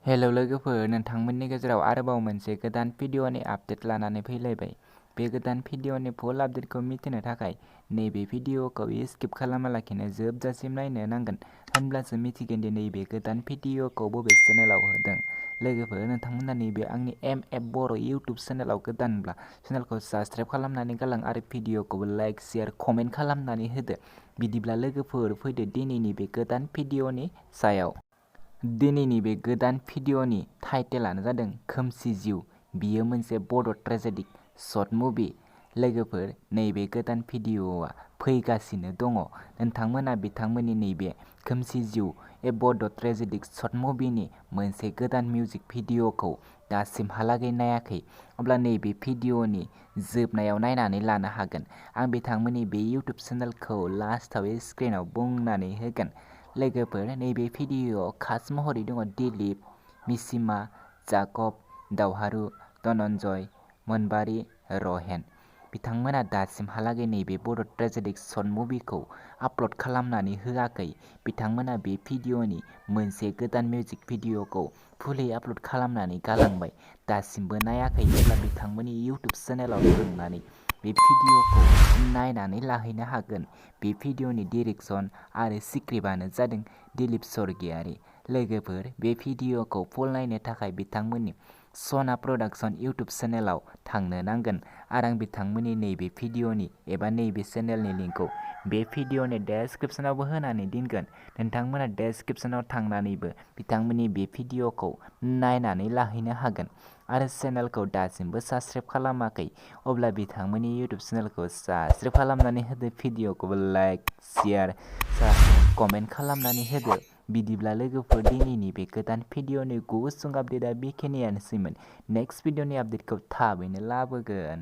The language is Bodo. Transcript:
हेलौ लोगोफोर, नोंथांमोननि गेजेराव आरोबाव मोनसे गोदान भिडिअनि आपडेट लानानै फैलायबाय। बे गोदान भिडिअनि फुल आपडेटखौ मिथिनो थाखाय नैबे भिडिअखौ स्किप खालामालाखिनो जोबजासिम नायनो नांगोन। होनब्लासो मिथिगोन दि नैबे गोदान भिडिअखौ बबे चेनेलाव होदों। लोगोफोर, नोंथांमोना नैबे आंनि बर' इउटुब चेनेलाव गोदानब्ला चेनेलखौ साबस्क्राइब खालामनानै गालां आरो भिडिअखौबो लाइक, शेयार, कमेन्ट खालामनानै होदो। बिदिब्ला लोगोफोर, फैदो दिनैनि बे गोदान भिडिअनि सायाव। दिनैनि बे गोदान भिडिअनि टाइटेलानो जादों खोमसि जिउ। बियो मोनसे बड' ट्रेजेडिक शर्ट मुभि। लोगोफोर, नैबे गोदान भिडिअआ फैगासिनो दङ। नोंथांमोना बिथांमोननि नैबे खोमसि जिउ बड' ट्रेजेडिक शर्ट मुभिनि मोनसे गोदान मिउजिक भिडिअखौ दासिमहालागै नायाखै, अब्ला नैबे भिडिअनि जोबनायाव नायनानै लानो हागोन। आं बिथांमोननि बे इउटुब चेनेलखौ लास्टआव स्क्रिनाव बुंनानै होगोन। लोगोफोर, नैबे भिडिअआव कास्ट महरै दङ दिलीप, मिसिमा, जाकब, दावहारु, धनन्जय, मोनबारी, रहेन। बिथांमोना दासिमहालागै नैबे बड' ट्रेजेडिक शर्ट मुभिखौ आपल'ड खालामनानै होआखै। बिथांमोना बे भिडिअनि मोनसे गोदान मिउजिक भिडिअखौ फुलि आपल'ड खालामनानै गालांबाय। दासिमबो नायाखै, अब्ला बिथांमोननि इउटुब चेनेलाव थांनानै बे भिडिअखौ नायनानै लाहैनो हागोन। बे भिडिअनि डिरेक्सन आरो स्क्रिप्टआनो जादों दिलीप स्वर्गियारि। लोगोफोर, बे भिडिअखौ फुल नायनो थाखाय बिथांमोननि सना प्रडाक्शन इउटुब चेनेलाव थांनो नांगोन आरो आं बिथांमोननि नैबे भिडिअनि एबा नैबे चेनेलनि लिंकखौ बे भिडिअनि डेस्क्रिप्शनावबो होनानै दोनगोन। नोंथांमोना डेस्क्रिप्शनाव थांनानैबो बिथांमोननि बे भिडिअखौ नायनानै लाहैनो हागोन। आरो चेनेलखौ दासिमबो साबस्क्राइब खालामाखै, अब्ला बिथांमोननि इउटुब चेनेलखौ साबस्क्राइब खालामनानै होदो, भिडिअखौबो लाइक, शेयार, कमेन्ट खालामनानै होदो। बिदिब्ला लोगोफोर, दिनैनि बे गोदान भिडिअनि गुसुं आपडेटआ बेखिनियानोसैमोन। नेक्स्ट भिडिअनि आपडेटखौ थाबैनो लाबोगोन।